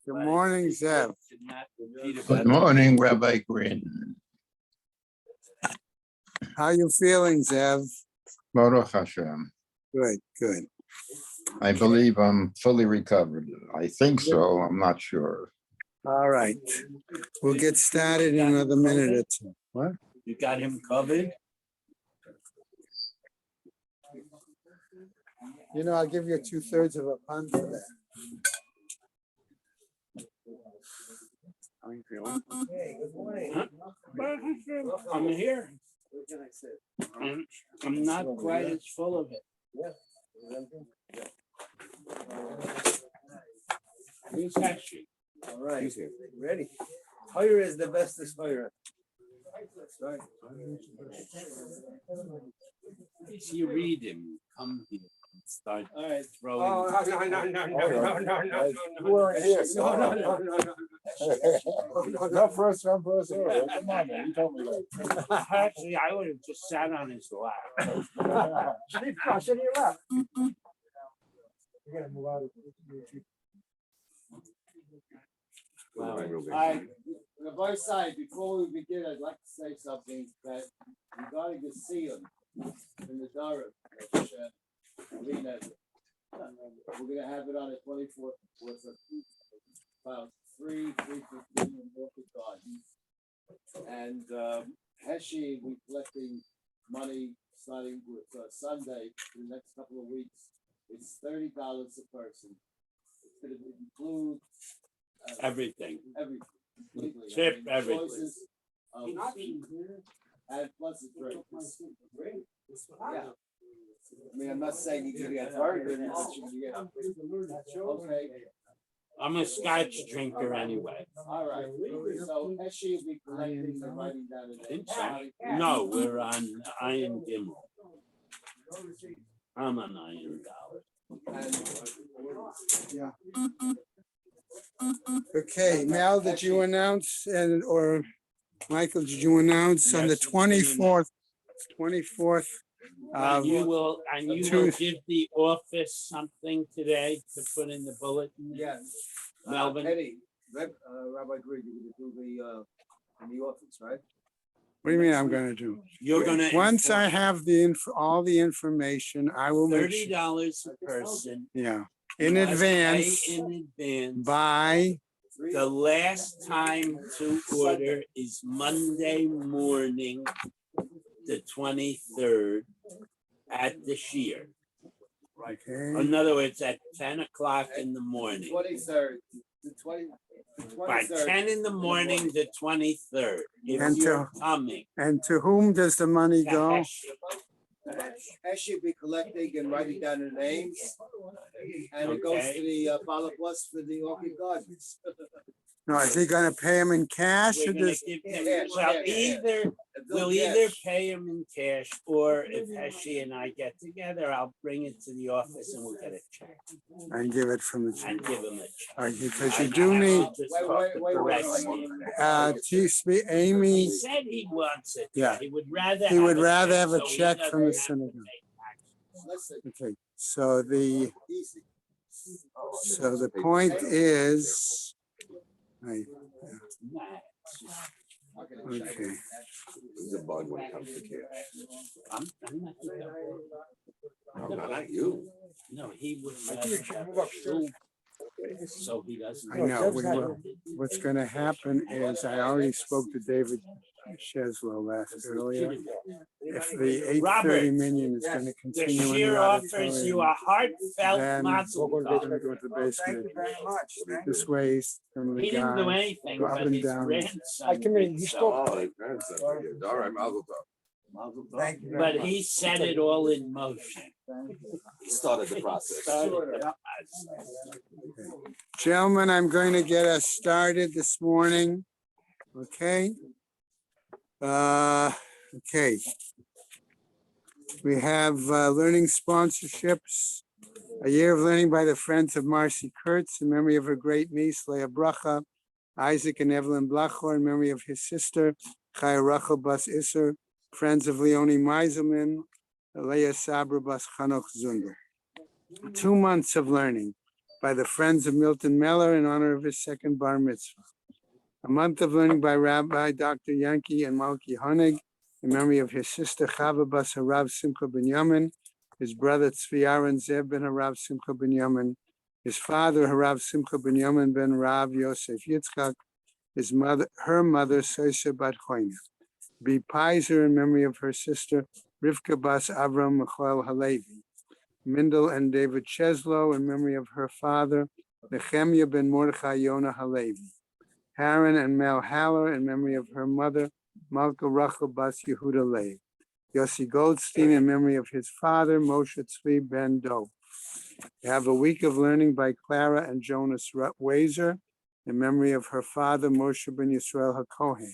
Good morning, Zev. Good morning, Rabbi Green. How you feeling, Zev? Baruch Hashem. Good. I believe I'm fully recovered. I think so. I'm not sure. All right. We'll get started in another minute or two. What? You got him covered? You know, I'll give you 2/3 of a pound for that. How you feeling? Hey, good morning. I'm here. I'm not quite as full of it. Who's actually? All right, ready? Torah is the bestest Torah. Right. You read him, come here and start throwing. Oh, no. You weren't here, No. No first come first. Come on, man. You told me that. Actually, I would have just sat on his lap. Sit in your lap. You gotta move out of Rabbi Sai, before we begin, I'd like to say something that regarding the seal in the Dara, which we're gonna have it on the 24th with about 3:15 in Orchid Gardens. And Heshi, we're collecting money starting with Sunday for the next couple of weeks. It's $30 a person. It's gonna include Everything. Completely. Tip, everything. Choices of and plus the drinks. Yeah. I mean, I'm not saying you're gonna get burger, but you get. Okay, I'm a scotch drinker anyway. all right. So Heshi will be collecting and writing down the names. No, we're on Iron Gimel. I'm on Iron Dollar. Yeah. Okay, now that you announce or Michael, did you announce on the 24th? And you will give the office something today to put in the bulletin? Yes. Melvin? Eddie, Rabbi Green, you're gonna do in the office, right? What do you mean I'm gonna do? You're gonna. Once I have all the information, I will make sure. $30 a person. Yeah, in You must advance, pay in advance. by, The last time to order is Monday morning, the 23rd, at the Shear. okay, In other words, at 10 o'clock in the morning. 23rd, the By 23rd. 10 in the morning, the 23rd. If And you're coming. and to whom does the money to go? Heshi. Heshi will be collecting and writing down the names. And it goes to the Bala Plus for the Orchid Gardens. No, is he gonna pay him in cash or We're gonna does? give them, Cash, well, cash. either, we'll either pay him in cash, or if Heshi and I get together, I'll bring it to the office and we'll get a check And give it from the, and give him a check. because you do need, Just talk to Perez. to speak, Amy, He said he wants it. Yeah. He would rather. He would rather check, have a so he check doesn't from the have to synagogue. pay taxes. Listen, okay, so the easy. point is, right, Nah, it's just- okay, He's a bug when it comes to cash. I'm not the No, not you. No, he would rather have a shoe, so he doesn't. I know, we will. What's gonna happen is, I already spoke to David Sheslow earlier. If the 830 million is gonna The continue in Shear the offers you auditorium, a heartfelt then mazel we're gonna tov. go to the basement. This way, some of the He didn't do guys, anything, go up but and his down. grandson did so. Oh, they grandson. Yeah, all right, Mazel tov. But he set it all in motion. He started the process. Started the process. Gentlemen, I'm going to get us started this morning. Okay. Okay. We have learning sponsorships. A year of learning by the Friends of Marcy Kurtz in memory of her great niece, Leah Bracha, Isaac and Evelyn Blachor in memory of his sister, Chaya Rachel Bas Isser, Friends of Leonie Meiselman, Leah Sabra Bas Chanoch Zunder. 2 months of learning. by the Friends of Milton Meller in honor of his second bar mitzvah. A month of learning by Rabbi Dr. Yankee and Malki Honig in memory of his sister Chava Bas Harav Simcha Ben Yamin, his brother Tzvi Aaron Zev Ben Harav Simcha Ben Yamin, his father Harav Simcha Ben Yamin Ben Rav Yosef Yitzchak, her mother Soisa Bat Choyna. Be Pizer in memory of her sister Rivka Bas Avram Michael Halevi. Mindel and David Cheslow in memory of her father Nehemiah Ben Mordechai Yonah Halevi. Haran and Mel Haller in memory of her mother, Malka Rachel Bas Yehuda Leib. Yossi Goldstein in memory of his father, Moshe Tzvi Ben Dov. We have a week of learning by Clara and Jonas Wazer in memory of her father, Moshe Ben Yisrael HaKohen.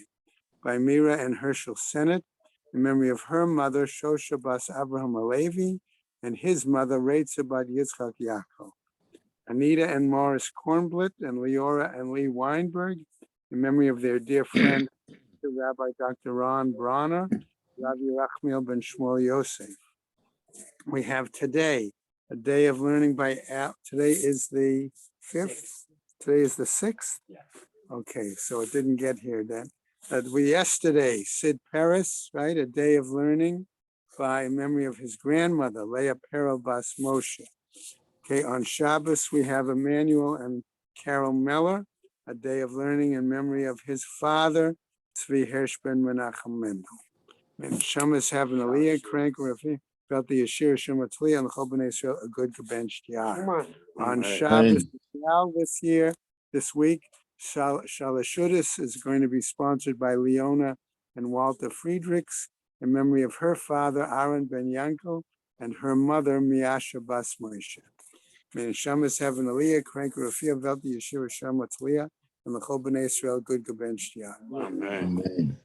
By Mira and Herschel Sennett in memory of her mother, Shosha Bas Abraham Alevi, and his mother, Reitza Bat Yitzchak Yaakov. Anita and Morris Kornblit and Leora and Lee Weinberg in memory of their dear friend, Rabbi Dr. Ron Bronner, Rabbi Rachmiel Ben Shmuel Yosef. We have today a day of learning by Al. Today is the 5th. Today is the 6th. Okay, so it didn't get here then. Yesterday, Sid Peres, right? A day of learning by memory of his grandmother, Leah Perel Bas Moshe. Okay, on Shabbos, we have Emmanuel and Carol Meller, a day of learning in memory of his father, Tzvi Hirsch Ben Menachem Mendel. And Shamas having Aliyah, Crank, Rafi, felt the Yeshir Shematzli and the Chol B'nai Yisrael, a good Gebench Yar. On Shabbos, now this week, Shalashudis is going to be sponsored by Leona and Walter Friedrichs in memory of her father, Aaron Ben Yankel, and her mother, Miasha Bas Moshe. May Shamas have an Aliyah, Crank, Rafia, Velti, Yeshua, Shamatzliah, and the Chol B'nai Yisrael, good Gebench Yar. Amen.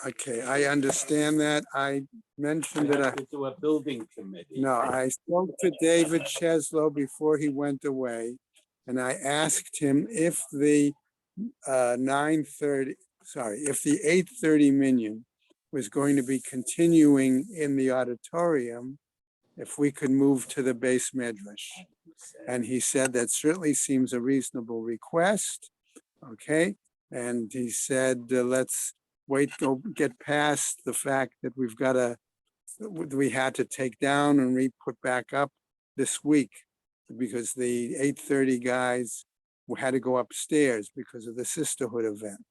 Okay, I understand that. I mentioned We that have to do a building committee. No, I spoke to David Cheslow before he went away, and I asked him if the 8:30 minyan was going to be continuing in the auditorium, if we could move to the base medrash. And he said that certainly seems a reasonable request. Okay, and he said, let's go get past the fact that we had to take down and put back up this week because the 8:30 guys had to go upstairs because of the sisterhood event.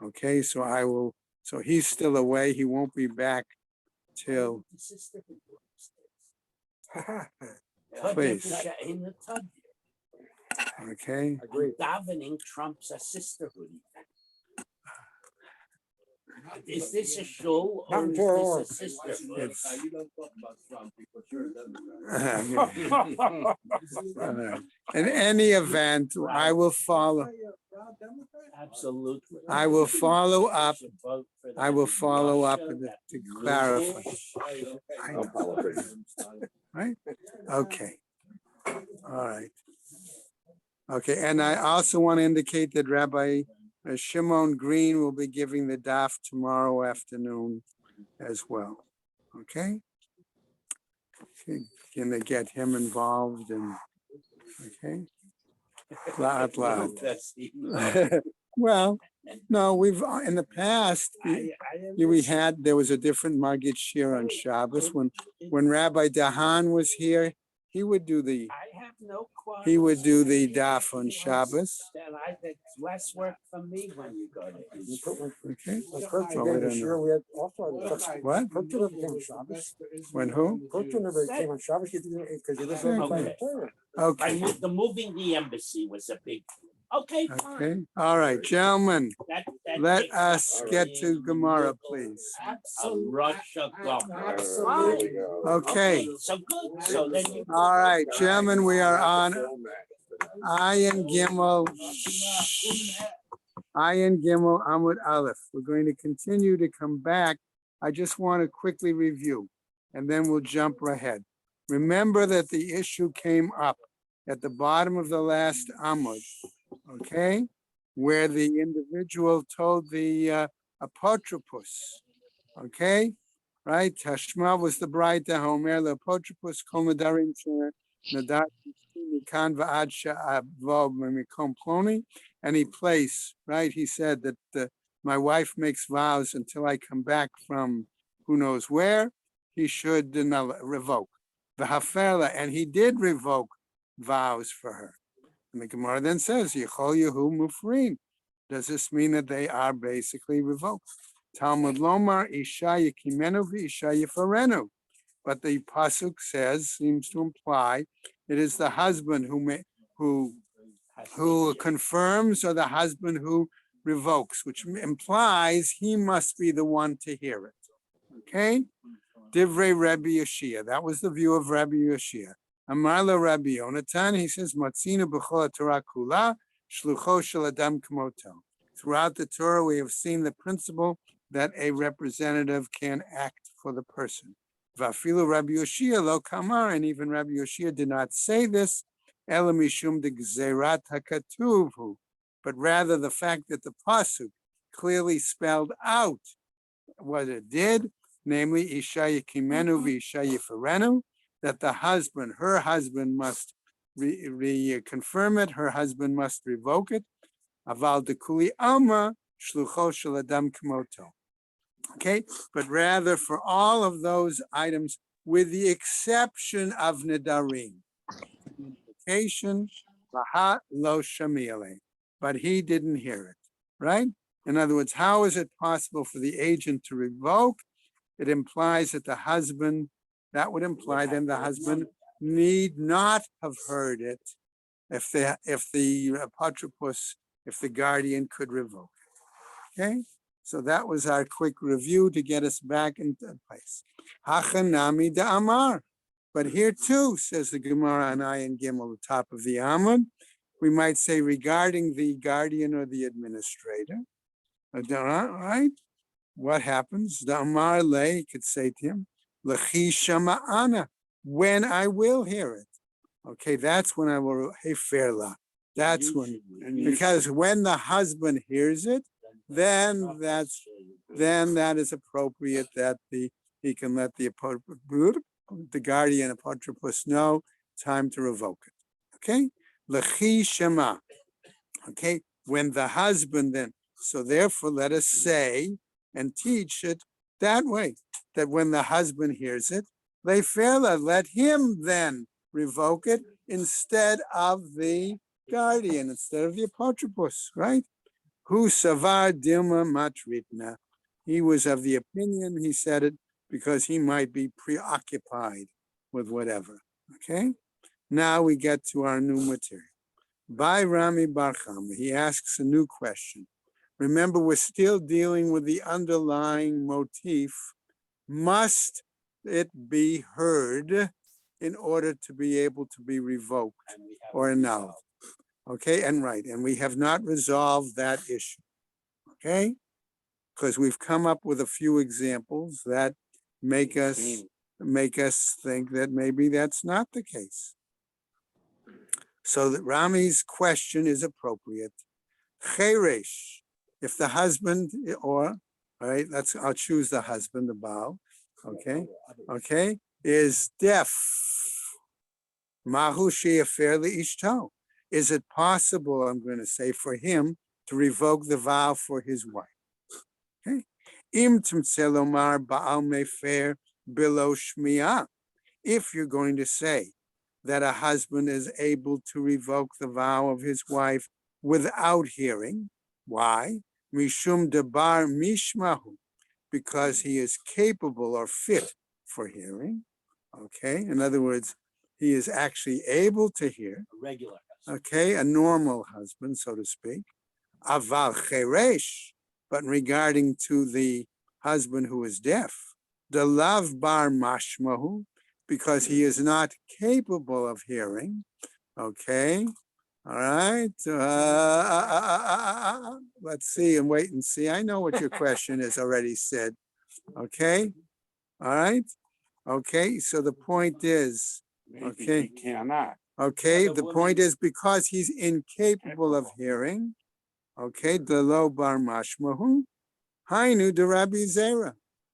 Okay, so he's still away. He won't be back till. Please. In the tub. Okay. Davening trumps a sisterhood event. Is this a shul or is this a sisterhood? You don't talk about Trump because you're a Democrat. In any event, I will follow. Absolutely. I will follow up. Should vote for I will them. follow up Russia, to that clarify. I No know, politics. right? Okay. All right. Okay, and I also want to indicate that Rabbi Shimon Green will be giving the daf tomorrow afternoon as well. Okay? Gonna get him involved and, okay? Lot. That's even- Well, no, we've, in the past, there was a different Maggid Shir on Shabbos. When Rabbi Dahan was here, he would do the I have no quarrel. daf on Shabbos. Then it's less work for me when you go to Israel. Okay. Kirk Well, we came don't this know. year, we had also. What? Kirk never came on Shabbos. When who? Kirk never came on Shabbos, because he lives over by the Torah. Okay, The moving the embassy was a big, okay, okay. fine. All right, gentlemen, That let takes us up get to a Gemara, little- please. A Russia government. There we go. Okay, So good, so then you. all right, gentlemen, we are on Ayin Gimel. Ayin Gimel Amud Aleph. We're going to continue to come back. I just want to quickly review, and then we'll jump ahead. Remember that the issue came up at the bottom of the last Amud, okay? Where the individual told the apotropos, okay? right? Tashma was the bride to Homer, Leopotripus, Kol Nadarim, Nadar, Mikan Va'ad Sha'avav Mikom Ploni, any place, right? He said that my wife makes vows until I come back from who knows where, he should revoke. V'haferla, and he did revoke vows for her. And the Gemara then says, Yechol Yehu Mufrin. Does this mean that they are basically revoked? Talmud Lomar, Isha Yekimenu v'Isha Yefarenu. But the pasuk seems to imply it is the husband who confirms or the husband who revokes, which implies he must be the one to hear it. Okay? Divrei Rabbi Yeshia. That was the view of Rabbi Yeshia. Amarla Rabbi Yonatan, he says, Matzina b'chol Torah kula, shlucho shel adam k'moto. Throughout the Torah, we have seen the principle that a representative can act for the person. Vafilu Rabbi Yoshia lo kamar, and even Rabbi Yoshia did not say this, ela mishum de gzerat hakatuvhu, but rather the fact that the pasuk clearly spelled out what it did, namely Isha Yekimenu v'Isha Yefarenu, that the husband, her husband must confirm it, her husband must revoke it. Aval dekuli alma shlucho shel adam k'moto. Okay, but rather for all of those items, with the exception of nedarim, communication, vaha lo shamile, but he didn't hear it, right? In other words, how is it possible for the agent to revoke? It implies that the husband, that would imply then the husband need not have heard it if the apotropos, if the guardian could revoke it. Okay? So that was our quick review to get us back into place. Hachanami da Amar. But here too, says the Gemara on Ayin Gimel, the top of the Amud, we might say regarding the guardian or the administrator. Right? What happens? The Amar Le could say to him, Lechi Shama'ana, when I will hear it. Okay, that's when I will, hey, Fairla. That's when, because when the husband hears it, then that is appropriate that he can let the guardian apotropos know time to revoke it. Okay, Lechi Shema. Okay, when the husband then, so therefore let us say and teach it that way, that when the husband hears it, let him then revoke it instead of the guardian, instead of the apotropos, right? Who savar dilma matritna. He was of the opinion, he said it, because he might be preoccupied with whatever. Okay? Now we get to our new material. By Rami Barcham, he asks a new question. Remember, we're still dealing with the underlying motif. Must it be heard in order to be able to be revoked or annulled? Okay, and right, and we have not resolved that issue. Okay, because we've come up with a few examples that make us think that maybe that's not the case. So that Rami's question is appropriate. Cheresh, if the husband, or all right, I'll choose the husband, the Baal. Okay, is deaf. Mahu she'afer li'ishto. Is it possible, I'm going to say, for him to revoke the vow for his wife? Okay. Im tumtzelomar ba'al mefer bilo shmiya. If you're going to say that a husband is able to revoke the vow of his wife without hearing, why? Mishum debar mishmahu, because he is capable or fit for hearing. Okay, in other words, he is actually able to hear. A regular. Okay, a normal husband, so to speak. Aval cheresh, but regarding to the husband who is deaf, the lav bar mashmahu, because he is not capable of hearing. Okay, all right. Let's see and wait and see. I know what your question is already said. Okay, all right. Okay, so the point is, okay. He cannot. Okay, the point is because he's incapable of hearing. Okay, the lo bar mashmahu, hainu de Rabbi Zera.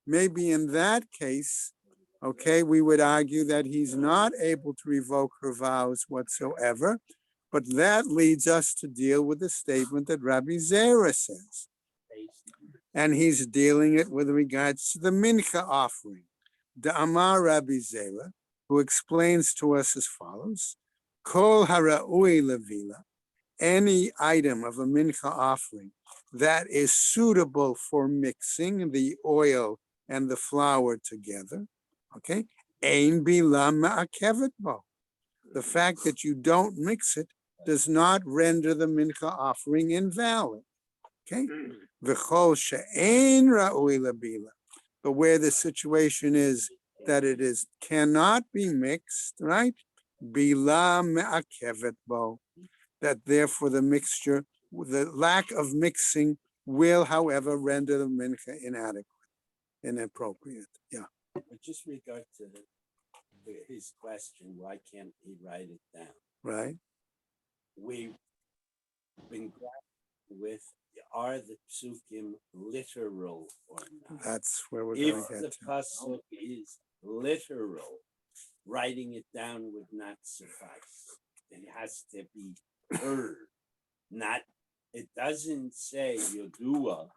maybe in that case, okay, we would argue that he's not able to revoke her vows whatsoever. But that leads us to deal with the statement that Rabbi Zera says. And he's dealing it with regards to the mincha offering. The Amar Rabbi Zera, who explains to us as follows: Kol hara'ui levila, any item of a mincha offering that is suitable for mixing the oil and the flour together, okay, ein bila ma'akevet bo. The fact that you don't mix it does not render the mincha offering invalid. Okay? V'chol she'ein ra'ui labila. But where the situation is that it is cannot be mixed, right? Bila me'akevet bo. That therefore the mixture, the lack of mixing will, however, render the mincha inadequate, inappropriate. Yeah. But just regard to his question, why can't he write it down? Right. We've been grappling with, are the psukim literal or not? That's where we're If going to the get to. pasuk is literal, writing it down would not suffice. It has to be heard. Not, it doesn't say Yodua,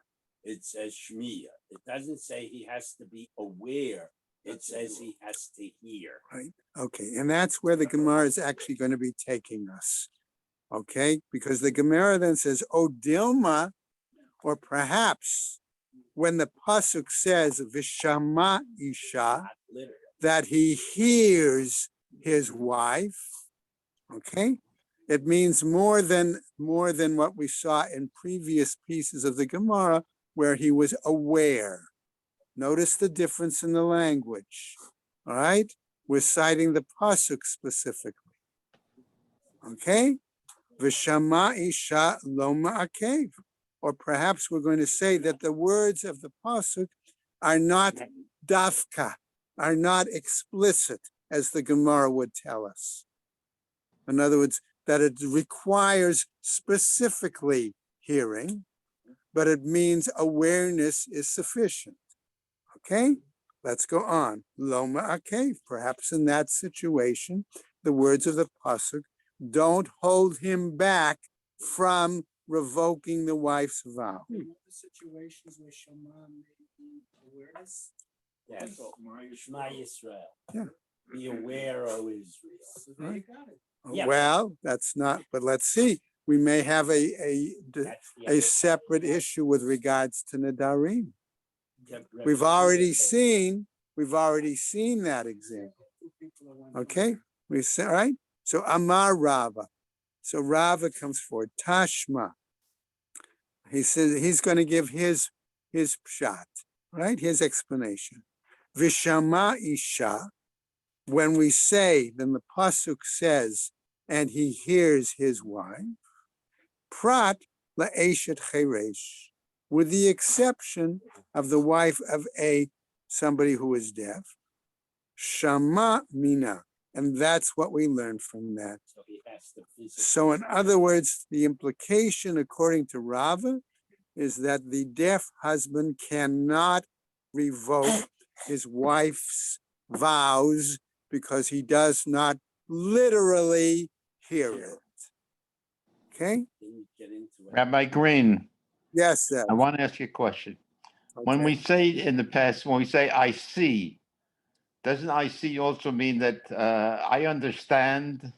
it says Shmiya. It doesn't say he has to be aware. It says he has to hear. Right. Okay. And that's where the Gemara is actually going to be taking us. Okay. Because the Gemara then says, O Dilma, or perhaps when the pasuk says Vishama Isha, Not literal. that he hears his wife. Okay. It means more than what we saw in previous pieces of the Gemara where he was aware. Notice the difference in the language. All right. We're citing the pasuk specifically. Okay. V'shama isha lo ma'akev. Or perhaps we're going to say that the words of the pasuk are not dafka, are not explicit, as the Gemara would tell us. In other words, that it requires specifically hearing, but it means awareness is sufficient. Okay, let's go on. Lo ma'akev. Perhaps in that situation, the words of the pasuk don't hold him back from revoking the wife's vow. The situations where Shema may be awareness. Yes. Shema Yisrael. Yeah. Be aware, O Israel. So there you got it. Yeah. Well, that's not, but let's see. We may have a That's the other separate issue with regards to Nadarim. side. We've already seen that example. Two people are one. Okay, we say, all right. So Amar Rava. So Rava comes forward. Tashma. He says he's going to give his pshat, right? His explanation. Vishama Isha. When we say, then the pasuk says, and he hears his wife. Prat la'eshet cheresh, with the exception of the wife of somebody who is deaf. Shama mina. And that's what we learn from that. So he has to physically. So in other words, the implication according to Rava is that the deaf husband cannot revoke his wife's vows because he does not literally hear it. Okay? Didn't get into it. Rabbi Green, Yes, sir. I want to ask you a question. When Okay. we say in the past, when we say I see, doesn't I see also mean that I understand?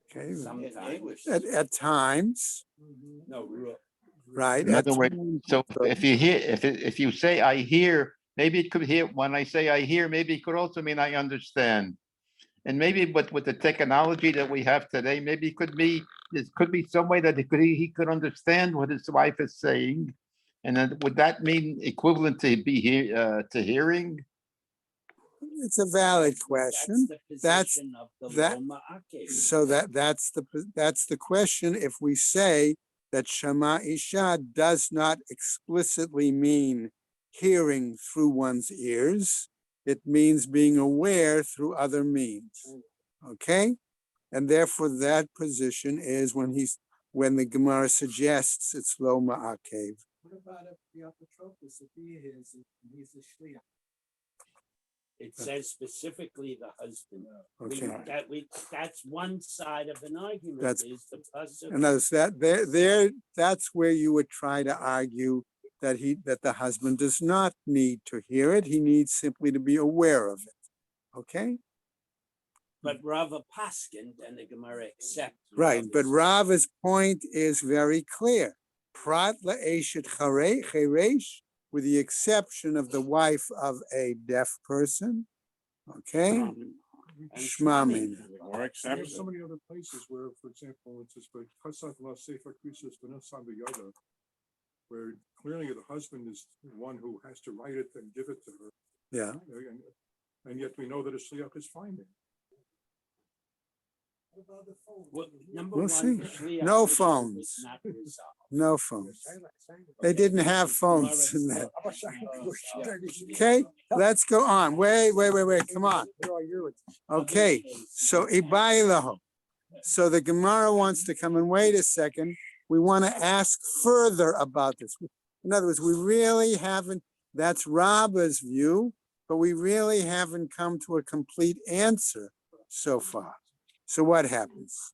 Okay. Sometimes. At times, No, real. right? In At other words, times. so if you hear, if you say I hear, maybe it could hear, when I say I hear, maybe it could also mean I understand. And maybe with the technology that we have today, maybe it could be, this could be some way that he could understand what his wife is saying. And then would that mean equivalent to to hearing? It's a valid question. That's the position of the that- Loma Akev. So that's the question. If we say that Shema Isha does not explicitly mean hearing through one's ears, it means being aware through other means. Okay? And therefore that position is when the Gemara suggests it's Lo Ma'akev. What about if the apotropos, if he hears it, He's the shliach. It says specifically the husband. Okay. That's one side of an argument. That's- Is the pasuk. And that's where you would try to argue that the husband does not need to hear it. He needs simply to be aware of it. Okay? But Rava Paskin and the Gemara accept. Right, but Rava's- Rava's point is very clear. Prat la'eshet cheresh, with the exception of the wife of a deaf person. Okay? and Shmamim. More There's exceptions. so many other places where, for example, it says, but Kasach la Sefer Krisus V'Nosam B'Yada, where clearly the husband is the one who has to write it and give it to her. Yeah. And yet we know that a shliach is finding. Well, number We'll one, see. the Shliach No issue phones. is not resolved. No phones. They didn't have phones in that. Okay, let's go on. Wait. Come on. Okay, so Ibailahu. So the Gemara wants to come and wait a second. We want to ask further about this. In other words, we really haven't, that's Rabba's view, but we really haven't come to a complete answer so far. So what happens?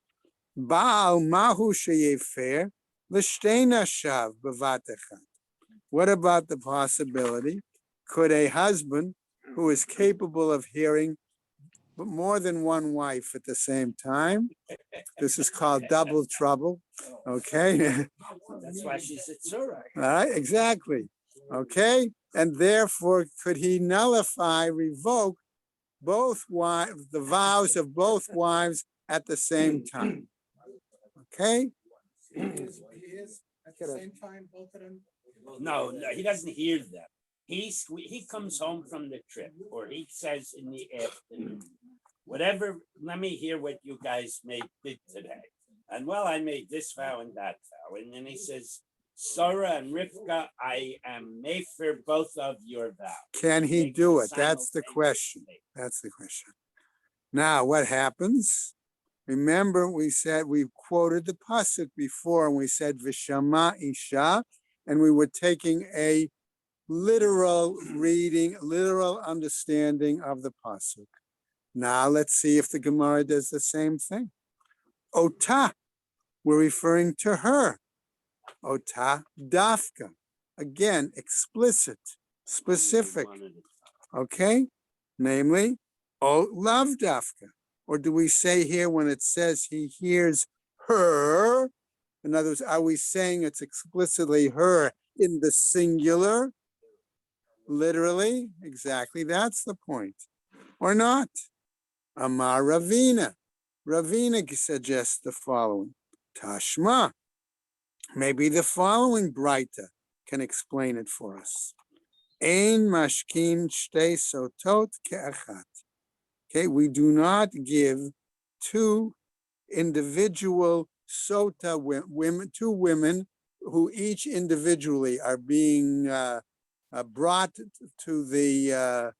Baal mahu sheyefer l'shtei nashav b'vat echad. What about the possibility? Could a husband who is capable of hearing more than one wife at the same time? This is called double trouble. Okay. That's why she's a tzura. All right, exactly. Okay. And therefore, could he nullify, revoke both wives, the vows of both wives at the same time? Okay. He is at the same time, both of them. No, he doesn't hear them. He comes home from the trip, or he says in the afternoon, whatever. Let me hear what you guys did today. And well, I made this vow and that vow, and then he says, Sarah and Rivka, I am made for both of your vows. Can he Make do them it? That's the question. simultaneously. That's the question. Now, what happens? Remember, we quoted the pasuk before, and we said Vishama Isha, and we were taking a literal reading, literal understanding of the pasuk. Now, let's see if the Gemara does the same thing. Ota, we're referring to her. Ota dafka. Again, explicit, specific. Okay? Namely, O love dafka. Or do we say here when it says he hears her? In other words, are we saying it's explicitly her in the singular? Literally? Exactly, that's the point. Or not? Amar Ravina. Ravina suggests the following. Tashma. Maybe the following Braita can explain it for us. Ein mashkin shtei sotot ke'achat. Okay, we do not give two individual sota women, two women who each individually are being brought to the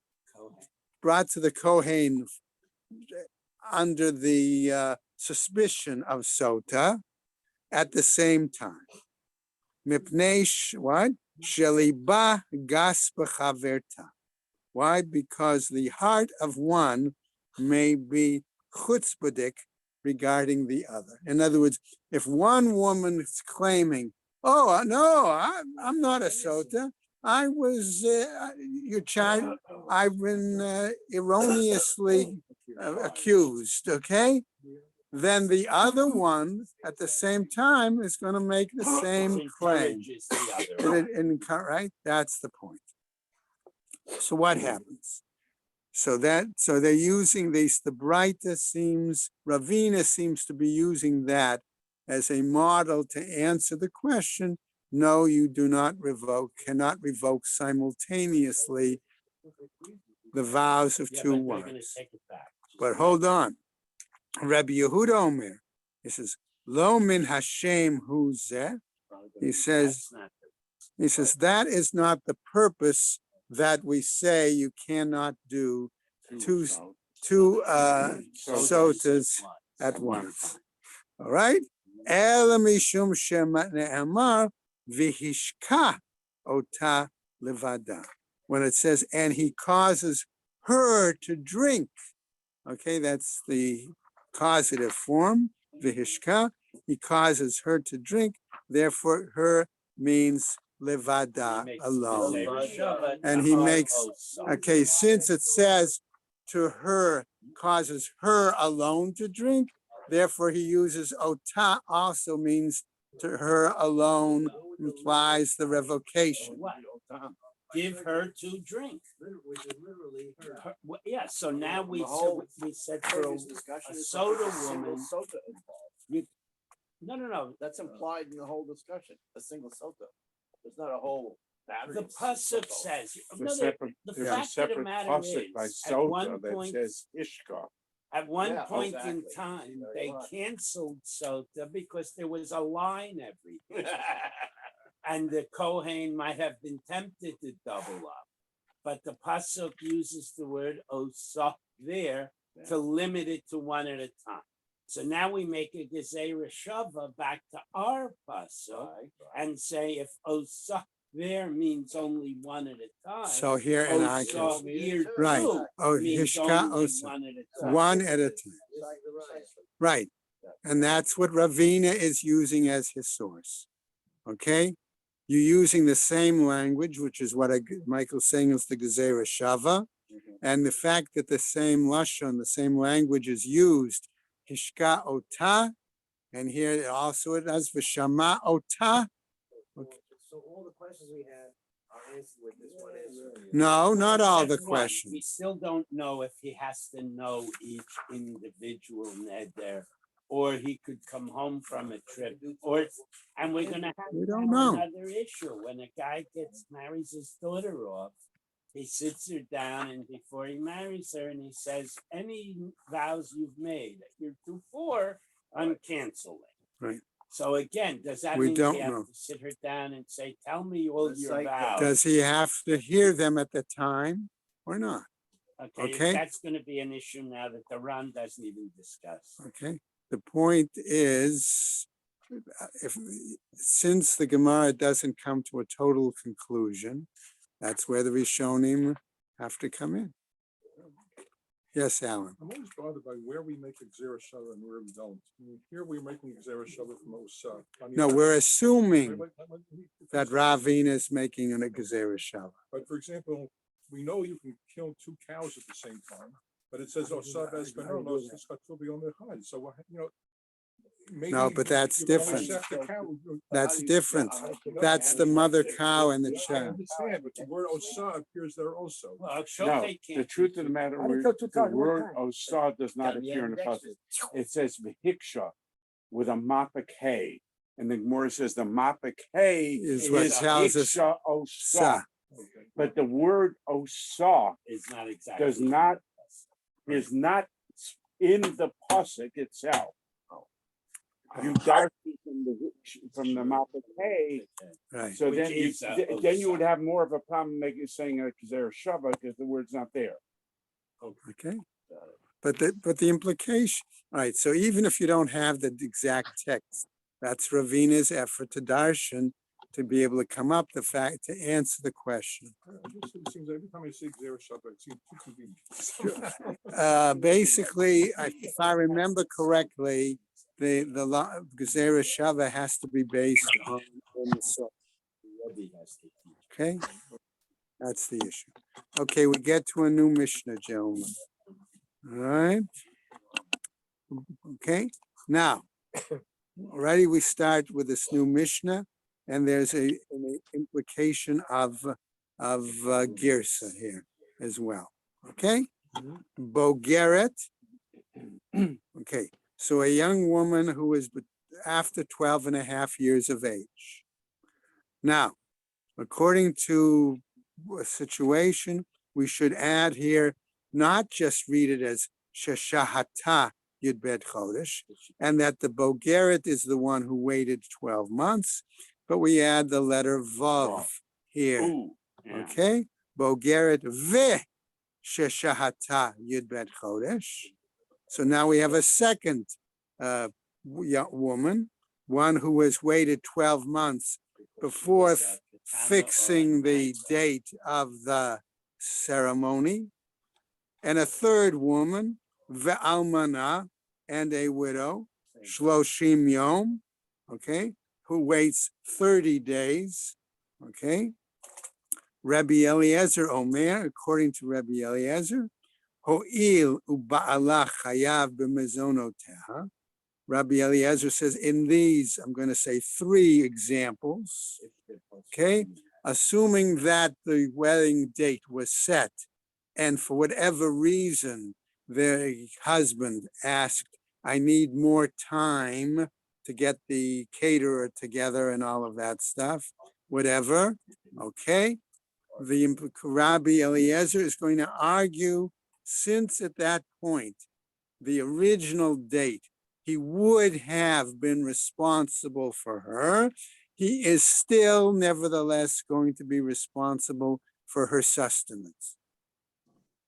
Kohen under the suspicion of sota at the same time. Mipnei what? Sheliba gas b'chaverta. Why? Because the heart of one may be chutzpahdik regarding the other. In other words, if one woman is claiming, "Oh no, I'm not a sota. I was your child. I've been erroneously accused." Okay, then the other one at the same time is going to make the same claim. Encourages the other. Right? That's the point. So what happens? So they're using this, the Braita seems, Ravina seems to be using that as a model to answer the question. No, you do not cannot revoke simultaneously the vows of Yeah, two but they're gonna wives. take it back. But hold on. Rabbi Yehuda Omer, he says, Lo min Hashem hu zeh. He says, that is not the purpose that we say you cannot do two sotas at once. All right? Ela mishum shema ne'amar vihishka ota levada. when it says, and he causes her to drink. Okay, that's the causative form, vihishka. He causes her to drink. Therefore, her means levada, alone. And he makes, okay, since it says to her, causes her alone to drink, therefore he uses ota, also means to her alone, implies the revocation. Give her to drink. Yeah, so now we said for a soda woman, no. That's implied in the whole discussion, a single sota. There's not a whole battery. The pasuk says, no, separate, the there's a fact of the separate matter pasuk by is, at one Sota that point, says Ishka. at one Yeah, point in exactly. time, Very they much. canceled sota because there was a line every. And the Kohen might have been tempted to double up. But the pasuk uses the word osah there to limit it to one at a time. So now we make a gezerah shava back to our pasuk and say if osah there means only one at a time. So here in our case, osah here right. too Oh, means hishka only osa, one at a time. one at a time. Right. And that's what Ravina is using as his source. Okay? You're using the same language, which is what Michael's saying is the Gezerah Shava. And the fact that the same Lashon, the same language is used, Hishka Ota, and here also it has Vishama Ota. So all the questions we had are answered with this one answer. No, not all the Except one. We questions. still don't know if he has to know each individual neder, or he could come home from a trip, and we're gonna have We don't know. another issue. When a guy marries his daughter off, he sits her down and before he marries her and he says, any vows you've made heretofore, uncancel it. Right. So again, does that We mean don't we have know. to sit her down and say, tell me all It's your like, vows? Does he have to hear them at the time or not? Okay. That's gonna be an issue now that the Ran doesn't even discuss. Okay. The point is, since the Gemara doesn't come to a total conclusion, that's where the Rishonim have to come in. Yes, Alan. I'm always bothered by where we make a Xera Shava and where we don't. I mean, here we're making a Xera Shava from Osa. No, we're assuming Wait, that Ravina is making an Gezerah Shava. But for example, we know you can kill two cows at the same time, but it says Osa Vespanos, it's got to be on the hide. So, you know, maybe. No, but that's you can only different. set the cow- That's different. That's the mother cow and the I child. understand, but the word Osa appears there also. Well, No, Shote the can't truth do of the matter I didn't is, kill two the cows at one word time. Osa does not Yeah, appear in the yeah, pasuk. It says Vehiksha with a mapik hay. And the Gemara says the mapik hay Is what tells us Hiksha Sa. Osa. But the word Osa Is not exactly. is not in the pasuk itself. You darshan from the mapik hay. Right. So Which then you, is, then you would have more of a problem saying a Gezerah Shava because the word's not there. Okay. But the implication, all right, so even if you don't have the exact text, that's Ravina's effort to darshan to be able to come up to answer the question. It seems every time I see Xera Shava, it seems too convenient. Basically, if I remember correctly, the Gezerah Shava has to be based on the source. Okay, that's the issue. Okay, we get to a new Mishnah, gentlemen. All right. Okay, now, already we start with this new Mishnah, and there's an implication of Girsa here as well. Okay, Bogeret. Okay, so a young woman who is after 12 and a half years of age. Now, according to a situation, we should add here, not just read it as Sheshahata Yud Bet Chodesh, and that the Bogeret is the one who waited 12 months, but we add the letter Vav here. Ooh, yeah. Okay, Bogeret ve Sheshahata Yud Bet Chodesh. So now we have a second woman, one who has waited 12 months before fixing the date of the ceremony, and a third woman, ve'almana, and a widow, shloshim yom, okay, who waits 30 days, okay. Rabbi Eliezer Omer, according to Rabbi Eliezer, ho'il uba'ala chayav b'mezonoteha. Rabbi Eliezer says, in these, I'm going to say 3 examples, okay, assuming that the wedding date was set, and for whatever reason, the husband asked, I need more time to get the caterer together and all of that stuff, whatever, okay. The Rabbi Eliezer is going to argue, since at that point, the original date, he would have been responsible for her, he is still nevertheless going to be responsible for her sustenance.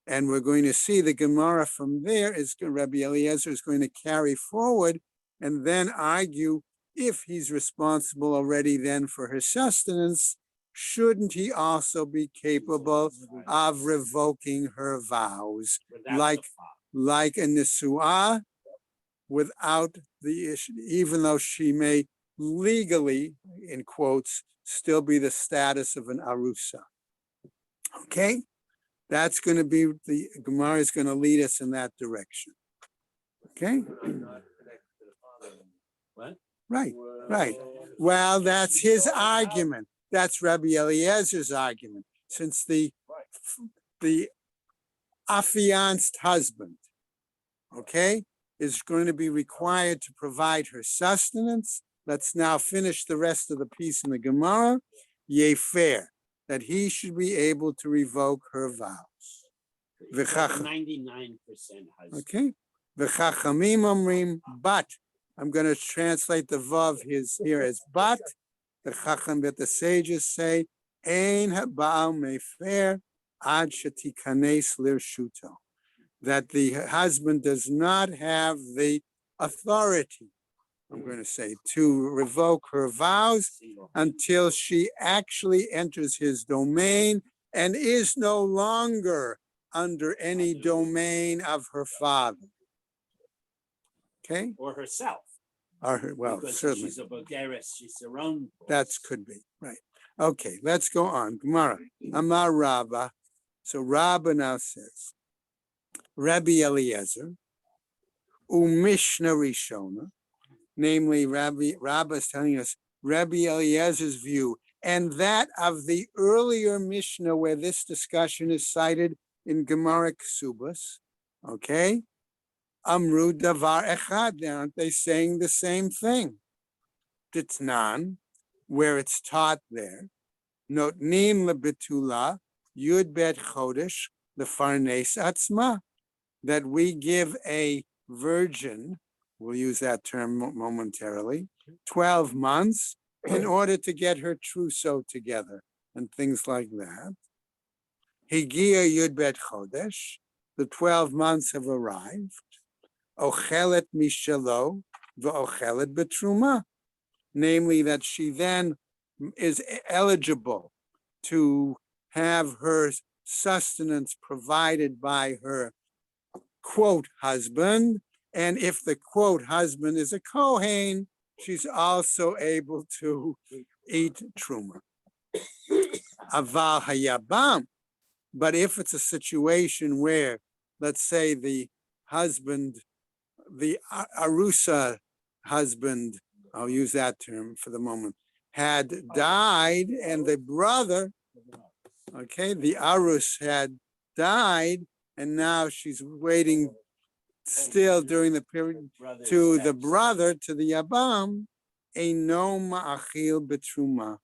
And we're going to see the Gemara from there is Rabbi Eliezer is going to carry forward and then argue, if he's responsible already then for her sustenance, shouldn't he also be capable of revoking her vows, like a nisu'ah, without the issue, even though she may legally, in quotes, still be the status of an arusa. Okay? That's going to be, the Gemara is going to lead us in that direction. Okay? What? Right, right. Well, that's his argument. That's Rabbi Eliezer's argument. Since the affianced husband, okay, is going to be required to provide her sustenance. Let's now finish the rest of the piece in the Gemara. Yefer, that he should be able to revoke her vows. 99% husband. Okay. V'chachamim omrim, but I'm going to translate the vav here as but. The chacham, that the sages say, ein ha'ba'al mefer ad shetikanes lirshuto, that the husband does not have the authority, I'm going to say, to revoke her vows until she actually enters his domain and is no longer under any domain of her father. Okay? Or herself. Well, Because certainly. she's a Bulgaris, she's her own. That could be, right. Okay, let's go on. Gemara. Amar Rabbah. So Rabbah now says, Rabbi Eliezer, Mishnah Rishona, namely Rabbah is telling us Rabbi Eliezer's view, and that of the earlier Mishnah where this discussion is cited in Gemara Ksubas, okay? Amru davar echad, aren't they saying the same thing? Titnan, where it's taught there, notnim lebetula, yud bet chodesh, the farnes atzma, that we give a virgin, we'll use that term momentarily, 12 months in order to get her trousseau together and things like that. Higia yud bet chodesh, the 12 months have arrived. Ochelet mishalo v'ochelet betruma, namely that she then is eligible to have her sustenance provided by her quote husband, and if the quote husband is a Kohen, she's also able to eat truma. Aval hayabam, but if it's a situation where, let's say, the husband, the arusa husband, I'll use that term for the moment, had died, and the brother, okay, the arus had died, and now she's waiting still during the period to the brother, to the Yabam, a no ma'achil betruma.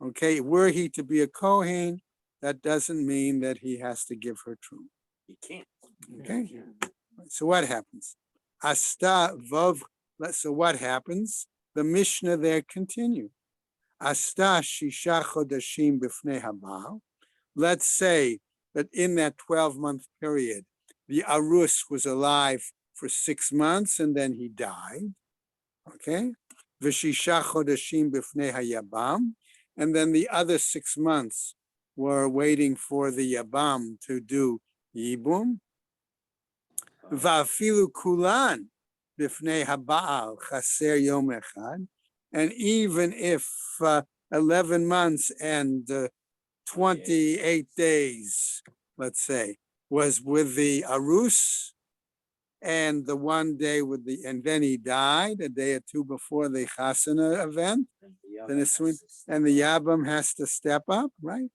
Okay, were he to be a Kohen, that doesn't mean that he has to give her truma. He can't. Okay, so what happens? Asta vov. So what happens? The Mishnah there continues. Asta shisha chodashim b'fnei habal. Let's say that in that 12-month period, the arus was alive for 6 months and then he died. Okay? V'shisha chodashim b'fnei hayabam. and then the other 6 months were waiting for the Yabam to do Yibum. Va'afilu kulan b'fnei haba'al chaser yom echad. And even if 11 months and 28 days, let's say, was with the Arus, and the one day with the, and then he died a day or two before the Chasana event, then it's and the Yabam has to step up, right?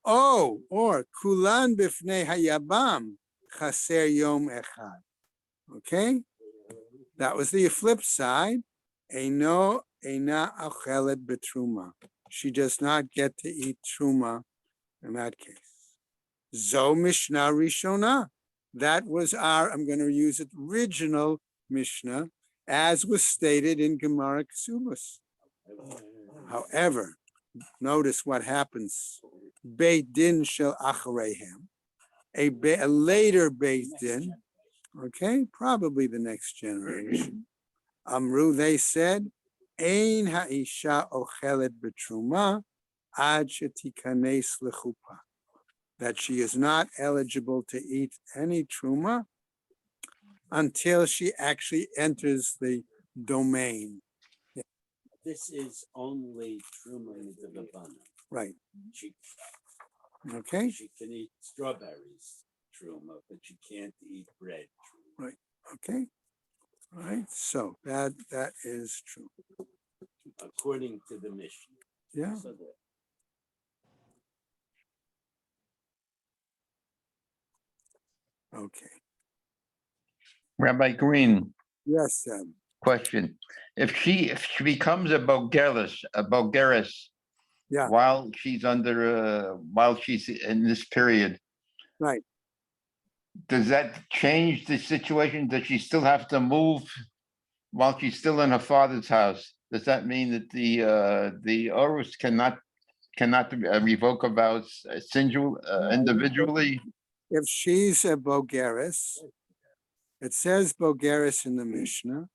Oh, or Kulan b'fnei hayabam chaser yom echad. Okay, that was the flip side. Eina achelet betruma. She does not get to eat truma in that case. Zo Mishnah Rishona. That was our, I'm going to use it, original Mishnah, as was stated in Gemara Ksubos. However, notice what happens. Beit Din shel Achareihem. A later Beit Din, okay, probably the next generation. Amru, they said, Ein ha'isha ochelet betruma ad shetikanes lechupa. That she is not eligible to eat any truma until she actually enters the domain. This is only truma mitzvah. Right. She Okay. she can eat strawberries truma, but she can't eat bread truma. Okay. All right. So that is true. According to the Mishnah. Yeah. Okay. Rabbi Green, Yes. question. If she becomes a Bulgaris, Yeah. while she's while she's in this period, Right. does that change the situation? Does she still have to move while she's still in her father's house? Does that mean that the Orus cannot revoke a vows individually? If she's a Bulgaris, it says Bulgaris in the Mishnah.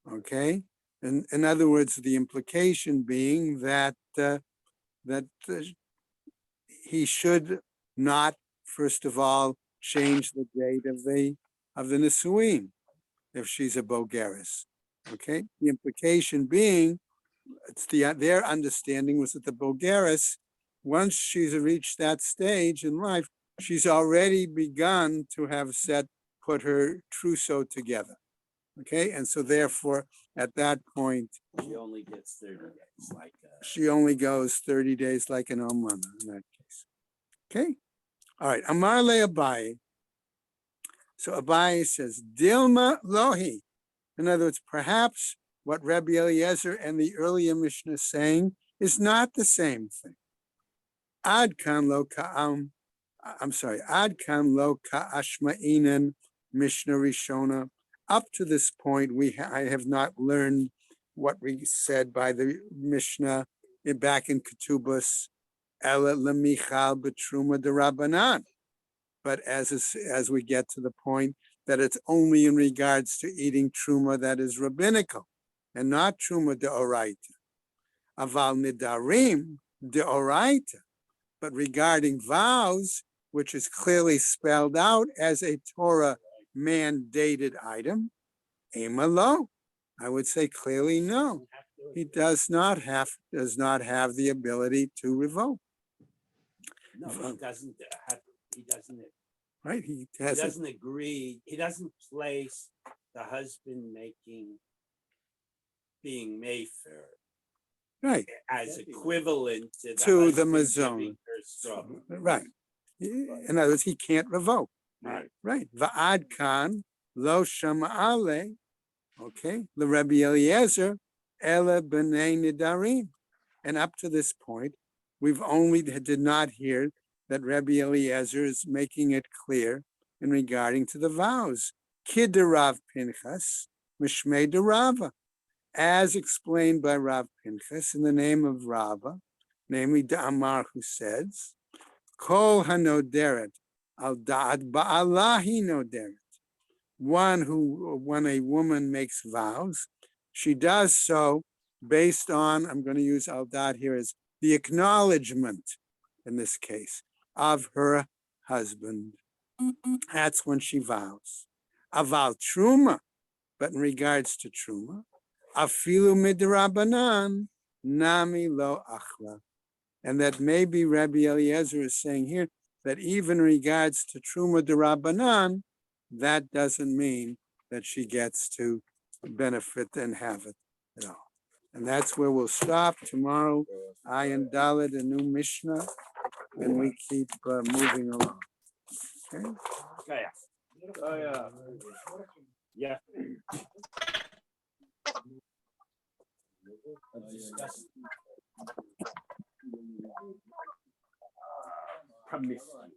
Okay. And in other words, the implication being that he should not, first of all, change the date of the Nisuin if she's a Bulgaris. Okay, the implication being, it's their understanding was that the Bulgaris, once she's reached that stage in life, she's already begun to have put her trousseau together. Okay, and so therefore, at that point, She only gets 30 days, like she only goes 30 days like an almana in that case. Okay, all right. Amar le Abaye. So Abaye says, Dilma lohi. In other words, perhaps what Rabbi Eliezer and the earlier Mishnah is saying is not the same thing. Ad kan lo ka'am. I'm sorry. Ad kan lo ka'ashma'inan Mishnah Rishona. Up to this point, I have not learned what we said by the Mishnah back in Ketubos, Ela lemichal betruma derabanan. But as we get to the point that it's only in regards to eating truma that is rabbinical, and not truma deoraita. Aval nidarim deoraita. But regarding vows, which is clearly spelled out as a Torah mandated item, emalo, I would say clearly no. He does not have the ability to revoke. no, he doesn't have. He doesn't. Right? He doesn't agree. He doesn't place the husband being Mayfair right as equivalent to the husband mazon. giving her strawberry. Right. In other words, he can't revoke. Right. Right. Va'ad kan lo shama'ale. Okay. The Rabbi Eliezer ela b'nei nidarim. And up to this point, we've only did not hear that Rabbi Eliezer is making it clear in regarding to the vows. Kid de Rav Pinchas, Mishmei de Rava, as explained by Rav Pinchas in the name of Rava, namely Da'amar, who says, Kol hanoderet al da'at ba'alahi noderet. When a woman makes vows, she does so based on, I'm going to use al da'at here as the acknowledgement, in this case, of her husband. That's when she vows. Aval truma, but in regards to truma, afilu midrabanan, nami lo achla. And that maybe Rabbi Eliezer is saying here that even in regards to truma derabanan, that doesn't mean that she gets to benefit and have it at all. And that's where we'll stop tomorrow. Ayin Dalet, a new Mishnah, and we keep moving along. Okay? Yeah. Promiscuous.